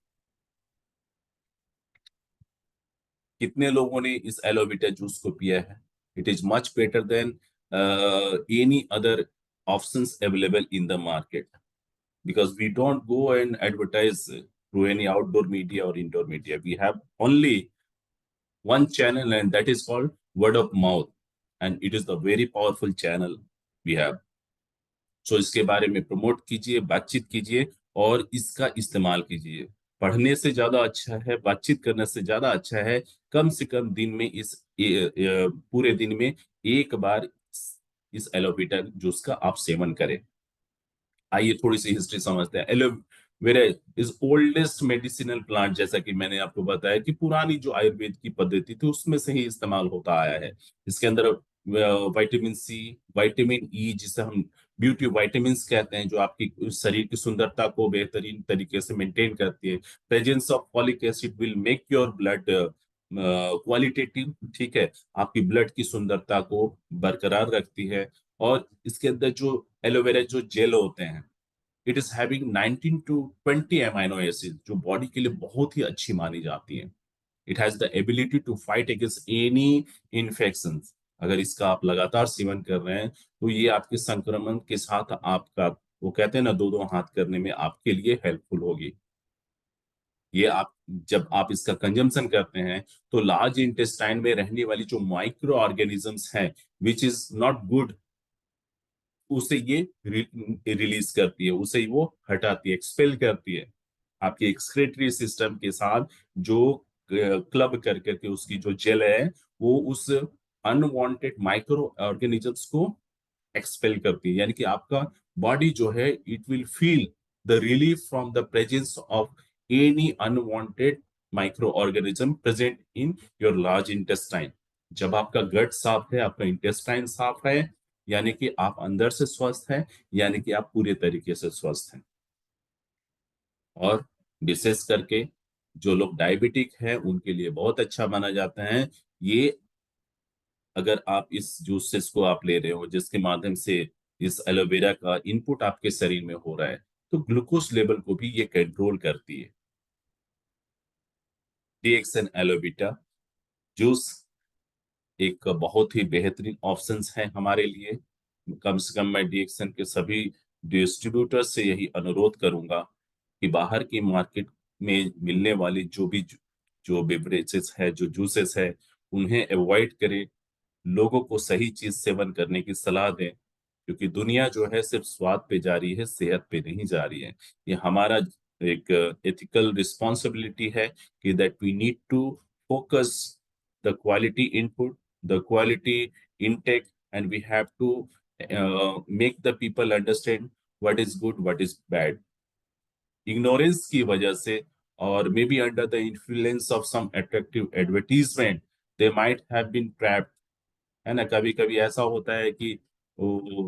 कितने लोगों ने इस एलोवेरा जूस को पिया है? It is much better than any other options available in the market, because we don't go and advertise through any outdoor media or indoor media. We have only one channel, and that is called word of mouth, and it is the very powerful channel we have. सो इसके बारे में प्रमोट कीजिए, बातचीत कीजिए और इसका इस्तेमाल कीजिए। पढ़ने से ज्यादा अच्छा है, बातचीत करने से ज्यादा अच्छा है, कम से कम दिन में पूरे दिन में एक बार इस एलोवेरा जूस का आप सेवन करें। आइए थोड़ी सी हिस्ट्री समझते हैं। Aloe vera is oldest medicinal plant, जैसा कि मैंने आपको बताया कि पुरानी जो आयुर्वेद की पद्धति थी उसमें से ही इस्तेमाल होता आया है। इसके अंदर विटामिन सी, विटामिन ई, जिसे हम ब्यूटी वाइटामिन कहते हैं, जो आपकी शरीर की सुंदरता को बेहतरीन तरीके से मेंटेन करती है। Presence of folic acid will make your blood qualitative, ठीक है, आपकी ब्लड की सुंदरता को बरकरार रखती है। और इसके अंदर जो एलोवेरा जो जेल होते हैं, it is having 19 to 20 amino acid जो बॉडी के लिए बहुत ही अच्छी मानी जाती है। It has the ability to fight against any infection. अगर इसका आप लगातार सेवन कर रहे हैं तो ये आपके संक्रमण के साथ आपका, वो कहते हैं ना, दो दो हाथ करने में आपके लिए हेल्पफुल होगी। ये आप, जब आप इसका कंजम्पशन करते हैं तो लार्ज इंटेस्टाइन में रहने वाली जो माइक्रो ऑर्गेनिजम्स हैं विच इज नॉट गुड, उसे ये रिलीज करती है, उसे वो हटाती है, एक्सपेल करती है। आपके एक्सक्रेटरी सिस्टम के साथ जो क्लब कर करके उसकी जो जेल है वो उस अनवांटेड माइक्रो ऑर्गेनिजम्स को एक्सपेल करती है। यानी कि आपका बॉडी जो है it will feel the relief from the presence of any unwanted micro organism present in your large intestine. जब आपका गट साफ है, आपका इंटेस्टाइन साफ है, यानी कि आप अंदर से स्वस्थ हैं, यानी कि आप पूरे तरीके से स्वस्थ हैं। और विशेष करके जो लोग डायबिटिक हैं उनके लिए बहुत अच्छा माना जाता है ये। अगर आप इस जूसेस को आप ले रहे हो जिसके माध्यम से इस एलोवेरा का इनपुट आपके शरीर में हो रहा है, तो ग्लूकोज लेवल को भी ये कंट्रोल करती है। डीएक्सन एलोवेरा जूस एक बहुत ही बेहतरीन ऑप्शंस है हमारे लिए। कम से कम मैं डीएक्सन के सभी डिस्ट्रीब्यूटर से यही अनुरोध करूंगा कि बाहर की मार्केट में मिलने वाली जो बेवरेजेस है, जो जूसेस है, उन्हें अवॉइड करें। लोगों को सही चीज सेवन करने की सलाह दें, क्योंकि दुनिया जो है सिर्फ स्वाद पे जा रही है, सेहत पे नहीं जा रही है। ये हमारा एक एथिकल रिस्पॉन्सिबिलिटी है कि that we need to focus the quality input, the quality intake, and we have to make the people understand what is good, what is bad. Ignorance की वजह से और may be under the influence of some attractive advertisement they might have been trapped, है ना। कभी कभी ऐसा होता है कि वो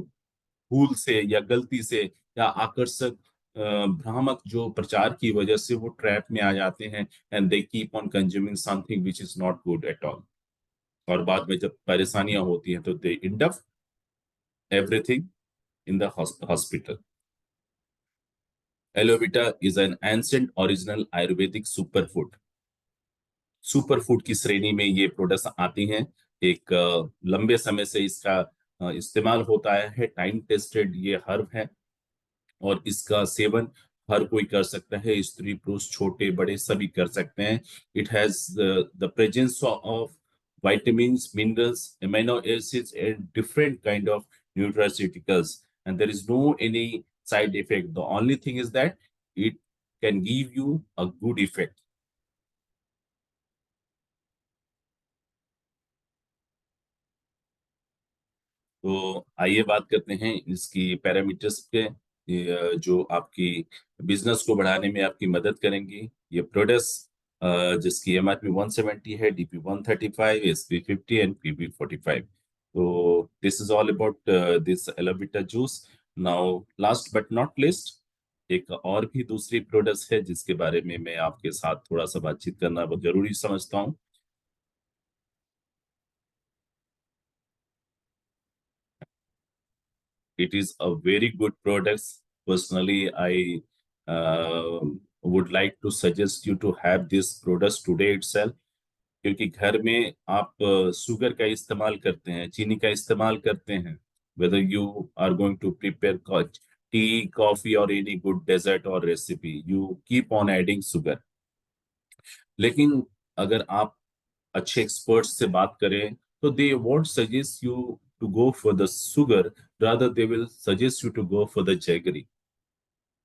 भूल से या गलती से या आकर्षक भ्रामक जो प्रचार की वजह से वो ट्रैप में आ जाते हैं and they keep on consuming something which is not good at all. और बाद में जब परेशानियां होती हैं तो they end up everything in the hospital. Alovita is an ancient original Ayurvedic superfood. Superfood की श्रेणी में ये प्रोडक्ट्स आती हैं। एक लंबे समय से इसका इस्तेमाल होता है। टाइम टेस्टेड ये हर्ब है और इसका सेवन हर कोई कर सकता है, स्त्री पुरुष छोटे बड़े सभी कर सकते हैं। It has the presence of vitamins, minerals, amino acids, and different kind of nutraceuticals, and there is no any side effect. The only thing is that it can give you a good effect. तो आइए बात करते हैं इसकी पैरामीटर्स पे, जो आपकी बिजनेस को बढ़ाने में आपकी मदद करेंगी। ये प्रोडक्ट्स जिसकी एमआरपी 170 है, डीपी 135, एसपी 50 एंड पीपी 45। तो this is all about this aloe vera juice. Now last but not list, एक और भी दूसरी प्रोडक्ट्स है जिसके बारे में मैं आपके साथ थोड़ा सा बातचीत करना बहुत जरूरी समझता हूँ। It is a very good product. Personally, I would like to suggest you to have this product today itself. क्योंकि घर में आप शुगर का इस्तेमाल करते हैं, चीनी का इस्तेमाल करते हैं, whether you are going to prepare tea, coffee or any good dessert or recipe, you keep on adding sugar. लेकिन अगर आप अच्छे एक्सपर्ट्स से बात करें तो they won't suggest you to go for the sugar, rather they will suggest you to go for the jaggery.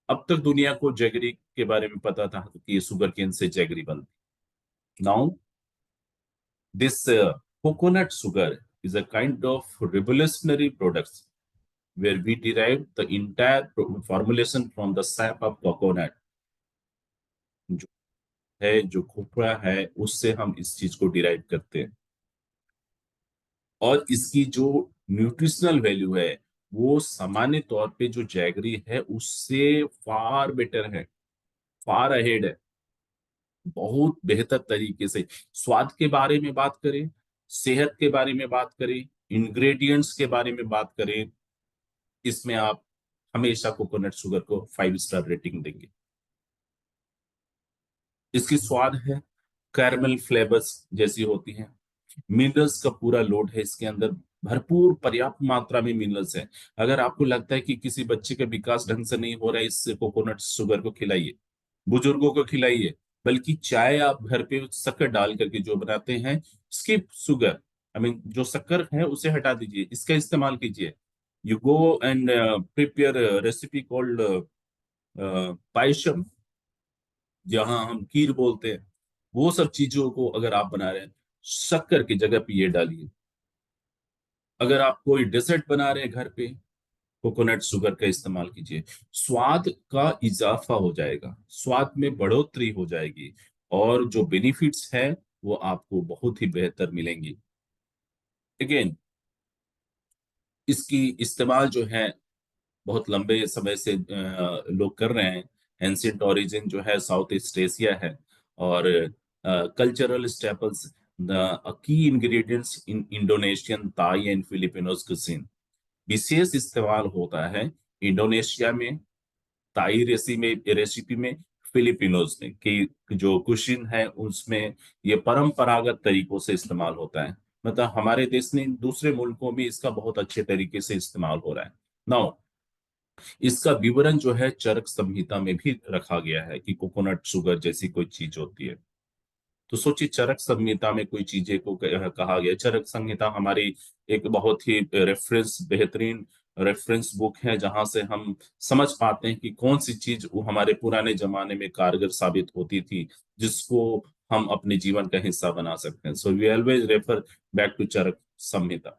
अब तक दुनिया को जैगरी के बारे में पता था कि ये शुगर केन से जैगरी बनती। Now this coconut sugar is a kind of revolutionary products where we derive the entire formulation from the sap of coconut। जो है, जो खोपरा है, उससे हम इस चीज को डिराइव करते हैं। और इसकी जो न्यूट्रिशनल वैल्यू है वो सामान्य तौर पे जो जैगरी है उससे फार बेटर है, फार अहेड है, बहुत बेहतर तरीके से। स्वाद के बारे में बात करें, सेहत के बारे में बात करें, इंग्रेडिएंट्स के बारे में बात करें, इसमें आप हमेशा कोकोनट शुगर को 5 स्टार रेटिंग देंगे। इसकी स्वाद है कैरमल फ्लेवर्स जैसी होती है। मिनरल्स का पूरा लोड है इसके अंदर, भरपूर पर्याप्त मात्रा में मिनरल्स है। अगर आपको लगता है कि किसी बच्चे का विकास ढंग से नहीं हो रहा है, इससे कोकोनट शुगर को खिलाइए, बुजुर्गों को खिलाइए। बल्कि चाय आप घर पे शक्कर डाल करके जो बनाते हैं, स्किप शुगर, आई मीन जो शक्कर है उसे हटा दीजिए, इसका इस्तेमाल कीजिए। You go and prepare recipe called payasam, जहां हम खीर बोलते हैं, वो सब चीजों को अगर आप बना रहे हैं, शक्कर की जगह पे ये डालिए। अगर आप कोई डेजर्ट बना रहे हैं घर पे, कोकोनट शुगर का इस्तेमाल कीजिए। स्वाद का इजाफा हो जाएगा, स्वाद में बढ़ोतरी हो जाएगी, और जो बेनिफिट्स है वो आपको बहुत ही बेहतर मिलेंगी। अगेन, इसकी इस्तेमाल जो है बहुत लंबे समय से लोग कर रहे हैं। एंशियंट ओरिजिन जो है साउथ ईस्ट एशिया है, और cultural staples, the key ingredients in Indonesian, Thai and Filipinos cuisine. विशेष इस्तेमाल होता है इंडोनेशिया में, ताई रेसिपी में, फिलिपिनोज में, कि जो कुशिन है उसमें ये परंपरागत तरीकों से इस्तेमाल होता है। मतलब हमारे देश में, दूसरे मुल्कों में इसका बहुत अच्छे तरीके से इस्तेमाल हो रहा है। नाउ, इसका विवरण जो है चरक संहिता में भी रखा गया है कि कोकोनट शुगर जैसी कोई चीज होती है। तो सोचिए, चरक संहिता में कोई चीजें को कहा गया। चरक संहिता हमारी एक बहुत ही बेहतरीन रेफरेंस बुक है, जहां से हम समझ पाते हैं कि कौन सी चीज वो हमारे पुराने जमाने में कारगर साबित होती थी, जिसको हम अपने जीवन का हिस्सा बना सकते हैं। So we always refer back to Charaka Samhita.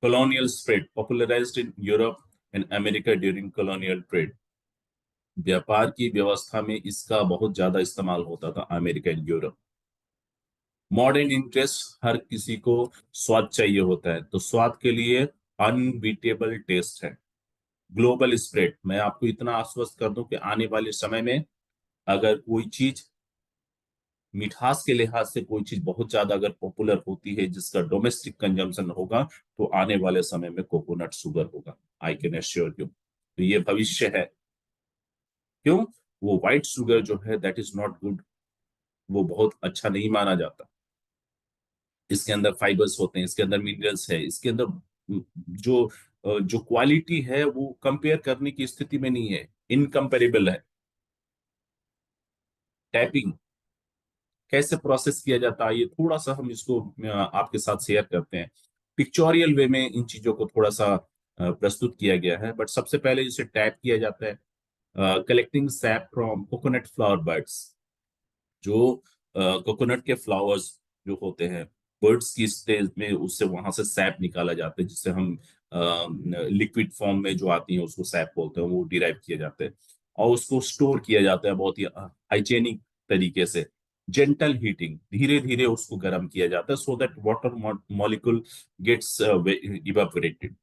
colonial spread popularized in Europe and America during colonial trade। व्यापार की व्यवस्था में इसका बहुत ज्यादा इस्तेमाल होता था America and Europe. Modern interest, हर किसी को स्वाद चाहिए होता है, तो स्वाद के लिए अनबीटेबल टेस्ट है। ग्लोबल स्प्रेड, मैं आपको इतना आश्वस्त कर दूं कि आने वाले समय में अगर कोई चीज मिठास के लिहाज से, कोई चीज बहुत ज्यादा अगर पॉपुलर होती है जिसका डोमेस्टिक कंजम्पशन होगा, तो आने वाले समय में कोकोनट शुगर होगा। I can assure you. तो ये भविष्य है। क्यों? वो व्हाइट शुगर जो है दैट इज नॉट गुड, वो बहुत अच्छा नहीं माना जाता। इसके अंदर फाइबर्स होते हैं, इसके अंदर मिनरल्स है, इसके अंदर जो जो क्वालिटी है वो कंपेयर करने की स्थिति में नहीं है, इनकम्पेरेबल है। टैपिंग कैसे प्रोसेस किया जाता है, ये थोड़ा सा हम इसको आपके साथ शेयर करते हैं। पिक्चोरियल वे में इन चीजों को थोड़ा सा प्रस्तुत किया गया है। बट सबसे पहले इसे टैप किया जाता है, collecting SAP from coconut flower birds. जो कोकोनट के फ्लावर्स जो होते हैं, बर्ड्स की स्टेज में उससे वहां से सैप निकाला जाता है, जिससे हम लिक्विड फॉर्म में जो आती है उसको सैप बोलते हैं, वो डिराइव किए जाते हैं। और उसको स्टोर किया जाता है बहुत ही हाइजेनिक तरीके से। जेंटल हीटिंग, धीरे धीरे उसको गर्म किया जाता है, so that water molecule gets evaporated.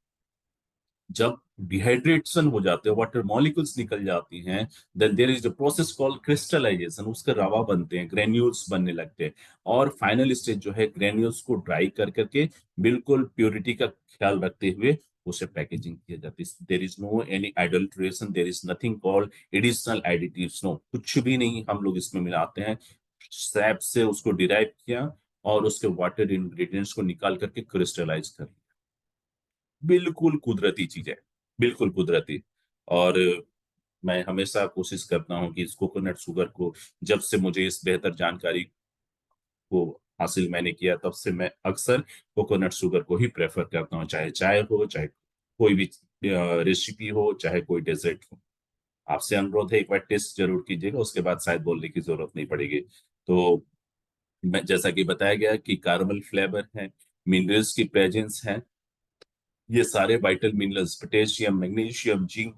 जब डिहाइड्रेशन हो जाते हैं, वाटर मॉलिक्यूल्स निकल जाती हैं, then there is a process called crystallisation. उसके रवा बनते हैं, ग्रेन्यूल्स बनने लगते हैं। और फाइनल स्टेज जो है, ग्रेन्यूल्स को ड्राई कर करके बिल्कुल प्योरिटी का ख्याल रखते हुए उसे पैकेजिंग किया जाती है। There is no any adulteration, there is nothing called additional additives, no, कुछ भी नहीं हम लोग इसमें मिलाते हैं। सैप से उसको डिराइव किया और उसके वाटर इंग्रेडिएंट्स को निकाल करके क्रिस्टलाइज कर, बिल्कुल कुदरती चीज है, बिल्कुल कुदरती। और मैं हमेशा कोशिश करता हूँ कि इस कोकोनट शुगर को, जब से मुझे इस बेहतर जानकारी को हासिल मैंने किया, तब से मैं अक्सर कोकोनट शुगर को ही प्रेफर करता हूँ, चाहे चाय हो, चाहे कोई भी रेसिपी हो, चाहे कोई डेजर्ट हो। आपसे अनुरोध है, एक बार टेस्ट जरूर कीजिएगा, उसके बाद शायद बोलने की जरूरत नहीं पड़ेगी। तो मैं, जैसा कि बताया गया कि कार्बल फ्लेवर है, मिनरल्स की प्रेजेंस है, ये सारे vital minerals, potassium, magnesium, zinc,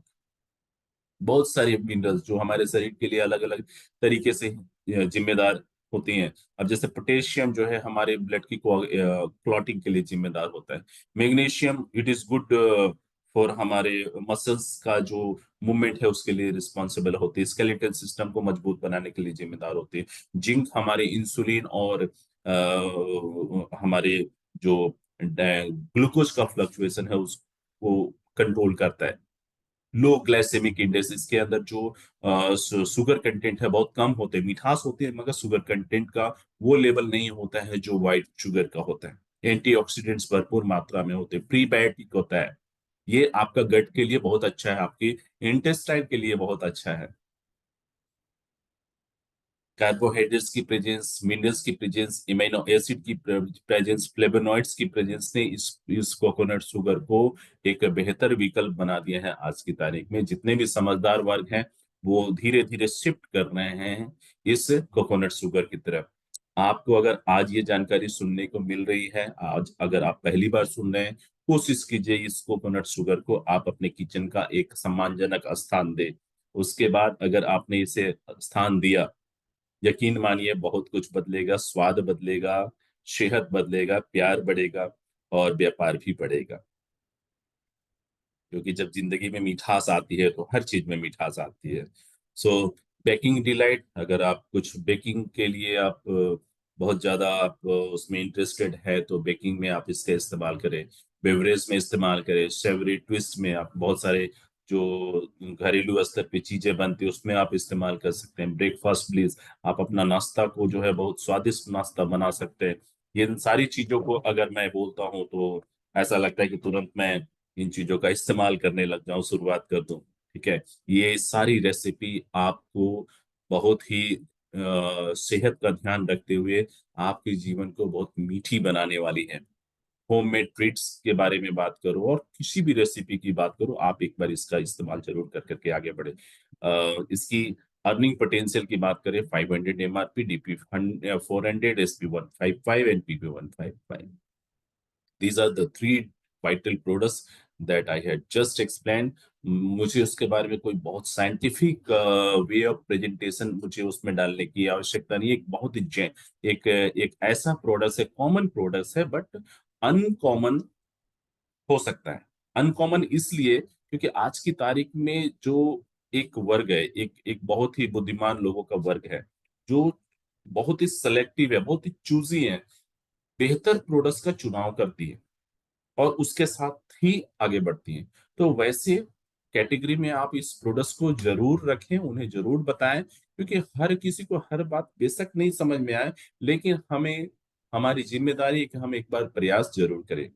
बहुत सारे मिनरल्स जो हमारे शरीर के लिए अलग अलग तरीके से जिम्मेदार होती हैं। अब जैसे पोटेशियम जो है हमारे ब्लड की क्लॉटिंग के लिए जिम्मेदार होता है। Magnesium, it is good for हमारे मसल्स का जो मूवमेंट है उसके लिए रिस्पॉन्सिबल होती है, स्केलेटल सिस्टम को मजबूत बनाने के लिए जिम्मेदार होती है। जिंक हमारे इंसुलिन और हमारे जो ग्लूकोज का फ्लक्चुएशन है उसको कंट्रोल करता है। लो ग्लाइसेमिक इंडेक्स, इसके अंदर जो शुगर कंटेंट है बहुत कम होते हैं, मिठास होती है मगर शुगर कंटेंट का वो लेवल नहीं होता है जो व्हाइट शुगर का होता है। एंटीऑक्सीडेंट्स भरपूर मात्रा में होते हैं, प्रीबायोटिक होता है। ये आपका गट के लिए बहुत अच्छा है, आपकी इंटेस्टाइन के लिए बहुत अच्छा है। कार्बोहाइड्रेट्स की प्रेजेंस, मिनरल्स की प्रेजेंस, इमाइनो एसिड की प्रेजेंस, फ्लेवोनॉइड्स की प्रेजेंस ने इस कोकोनट शुगर को एक बेहतर विकल्प बना दिया है। आज की तारीख में जितने भी समझदार वर्ग हैं वो धीरे धीरे शिफ्ट कर रहे हैं इस कोकोनट शुगर की तरफ। आपको अगर आज ये जानकारी सुनने को मिल रही है, आज अगर आप पहली बार सुन रहे हैं, कोशिश कीजिए इस कोकोनट शुगर को आप अपने किचन का एक सम्मानजनक स्थान दे। उसके बाद अगर आपने इसे स्थान दिया, यकीन मानिए बहुत कुछ बदलेगा, स्वाद बदलेगा, सेहत बदलेगा, प्यार बढ़ेगा और व्यापार भी बढ़ेगा। क्योंकि जब जिंदगी में मिठास आती है तो हर चीज में मिठास आती है। सो बेकिंग डिलाइट, अगर आप कुछ बेकिंग के लिए आप बहुत ज्यादा आप उसमें इंटरेस्टेड है तो बेकिंग में आप इसका इस्तेमाल करें, बेवरेज में इस्तेमाल करें, सेवरी ट्विस्ट में आप बहुत सारे जो घरेलू स्तर पे चीजें बनती है उसमें आप इस्तेमाल कर सकते हैं। ब्रेकफास्ट प्लीज, आप अपना नाश्ता को जो है बहुत स्वादिष्ट नाश्ता बना सकते हैं। ये सारी चीजों को अगर मैं बोलता हूँ तो ऐसा लगता है कि तुरंत मैं इन चीजों का इस्तेमाल करने लग जाऊं, शुरुआत कर दूं। ठीक है, ये सारी रेसिपी आपको बहुत ही सेहत का ध्यान रखते हुए आपके जीवन को बहुत मीठी बनाने वाली है। होममेड ट्रीट्स के बारे में बात करो और किसी भी रेसिपी की बात करो, आप एक बार इसका इस्तेमाल जरूर कर करके आगे बढ़े। इसकी अर्निंग पोटेंशियल की बात करें, 500 MRP, DP 400, SP 155 and PP 155। These are the three vital products that I had just explained. मुझे उसके बारे में कोई बहुत साइंटिफिक वे ऑफ प्रेजेंटेशन मुझे उसमें डालने की आवश्यकता नहीं है। एक बहुत ही एक ऐसा प्रोडक्ट है, कॉमन प्रोडक्ट है बट अनकॉमन हो सकता है। अनकॉमन इसलिए क्योंकि आज की तारीख में जो एक वर्ग है, एक एक बहुत ही बुद्धिमान लोगों का वर्ग है जो बहुत ही सेलेक्टिव है, बहुत ही चूजी है, बेहतर प्रोडक्ट्स का चुनाव करती है और उसके साथ ही आगे बढ़ती हैं। तो वैसे कैटेगरी में आप इस प्रोडक्ट्स को जरूर रखें, उन्हें जरूर बताएं, क्योंकि हर किसी को हर बात बेशक नहीं समझ में आए, लेकिन हमें हमारी जिम्मेदारी है कि हम एक बार प्रयास जरूर करें।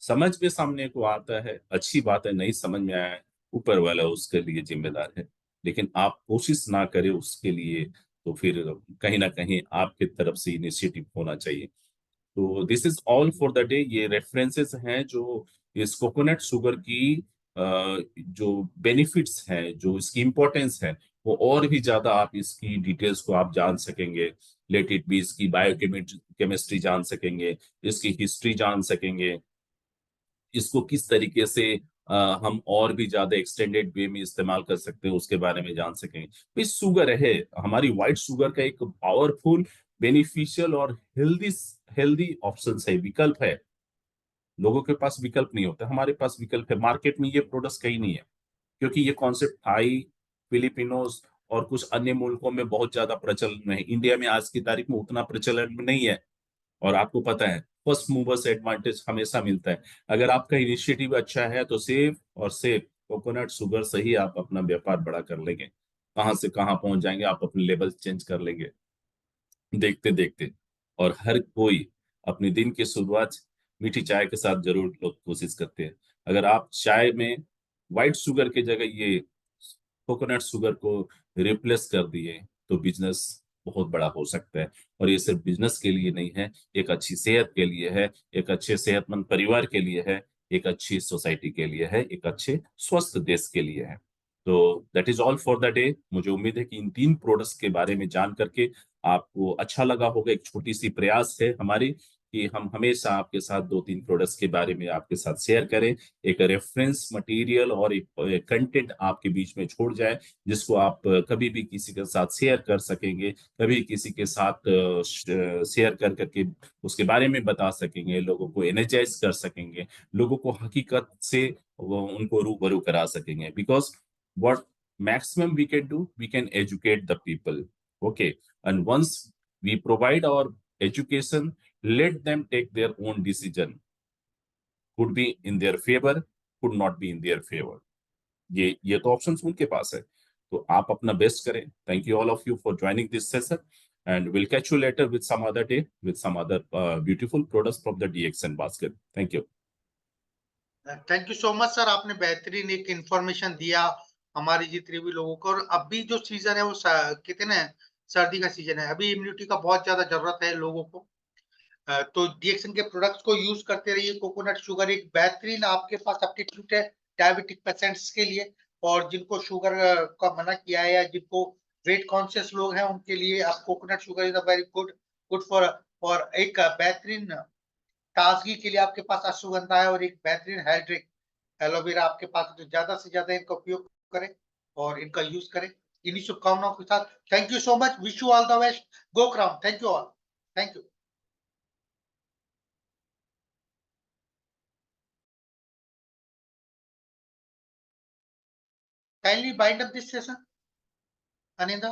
समझ में सामने को आता है, अच्छी बात है, नहीं समझ में आया है, ऊपर वाला उसके लिए जिम्मेदार है। लेकिन आप कोशिश ना करें उसके लिए, तो फिर कहीं ना कहीं आपकी तरफ से इनिशिएटिव होना चाहिए। तो this is all for the day. ये रेफरेंसेस हैं जो इस कोकोनट शुगर की जो बेनिफिट्स हैं, जो इसकी इम्पोर्टेंस है, वो और भी ज्यादा आप इसकी डिटेल्स को आप जान सकेंगे। लेट इट बी इसकी बायोकेमिस्ट्री जान सकेंगे, इसकी हिस्ट्री जान सकेंगे, इसको किस तरीके से हम और भी ज्यादा एक्सटेंडेड वे में इस्तेमाल कर सकते हैं उसके बारे में जान सकेंगे। भाई शुगर है, हमारी व्हाइट शुगर का एक पावरफुल, बेनिफिशियल और हेल्दी हेल्दी ऑप्शन है, विकल्प है। लोगों के पास विकल्प नहीं होता, हमारे पास विकल्प है। मार्केट में ये प्रोडक्ट्स कहीं नहीं है, क्योंकि ये कॉन्सेप्ट थाई, फिलिपिनोस और कुछ अन्य मुल्कों में बहुत ज्यादा प्रचलन में है। इंडिया में आज की तारीख में उतना प्रचलन में नहीं है। और आपको पता है फर्स्ट मूवर्स एडवांटेज हमेशा मिलता है। अगर आपका इनिशिएटिव अच्छा है तो सेफ और सेफ कोकोनट शुगर से ही आप अपना व्यापार बड़ा कर लेंगे। कहाँ से कहाँ पहुंच जाएंगे, आप अपने लेवल चेंज कर लेंगे देखते देखते। और हर कोई अपने दिन की शुरुआत मीठी चाय के साथ जरूर लोग कोशिश करते हैं। अगर आप चाय में व्हाइट शुगर की जगह ये कोकोनट शुगर को रिप्लेस कर दिए तो बिजनेस बहुत बड़ा हो सकता है। और ये सिर्फ बिजनेस के लिए नहीं है, एक अच्छी सेहत के लिए है, एक अच्छे सेहतमंद परिवार के लिए है, एक अच्छी सोसाइटी के लिए है, एक अच्छे स्वस्थ देश के लिए है। तो that is all for the day. मुझे उम्मीद है कि इन तीन प्रोडक्ट्स के बारे में जान करके आपको अच्छा लगा होगा। एक छोटी सी प्रयास है हमारी कि हम हमेशा आपके साथ दो तीन प्रोडक्ट्स के बारे में आपके साथ शेयर करें, एक रेफरेंस मटेरियल और एक कंटेंट आपके बीच में छोड़ जाए, जिसको आप कभी भी किसी के साथ शेयर कर सकेंगे, कभी किसी के साथ शेयर कर करके उसके बारे में बता सकेंगे, लोगों को एनर्जाइज कर सकेंगे, लोगों को हकीकत से उनको रूबरू करा सकेंगे। Because what maximum we can do, we can educate the people. Okay, and once we provide our education, let them take their own decision. Could be in their favor, could not be in their favor. ये तो ऑप्शंस उनके पास है, तो आप अपना बेस्ट करें। Thank you all of you for joining this session, and we'll catch you later with some other day with some other beautiful products from the DXN basket. Thank you. Thank you so much sir, आपने बेहतरीन एक इंफॉर्मेशन दिया हमारे जितने भी लोगों को। और अभी जो सीजन है वो कहते हैं ना, सर्दी का सीजन है, अभी इम्यूनिटी का बहुत ज्यादा जरूरत है लोगों को। तो डीएक्सन के प्रोडक्ट्स को यूज करते रहिए। कोकोनट शुगर एक बेहतरीन आपके पास सब्स्टिट्यूट है डायबिटिक पेशेंट्स के लिए, और जिनको शुगर का मना किया है या जिनको वेट कॉन्शियस लोग हैं उनके लिए आप coconut sugar is a very good good for. और एक बेहतरीन ताजगी के लिए आपके पास अश्वगंधा है, और एक बेहतरीन हेयर ड्रिंक एलोवेरा आपके पास है। तो ज्यादा से ज्यादा इनका उपयोग करें और इनका यूज करें। इन्हीं शुभकामनाओं के साथ thank you so much, wish you all the best, go crown, thank you all, thank you. Kindly bind up this session, Aninda.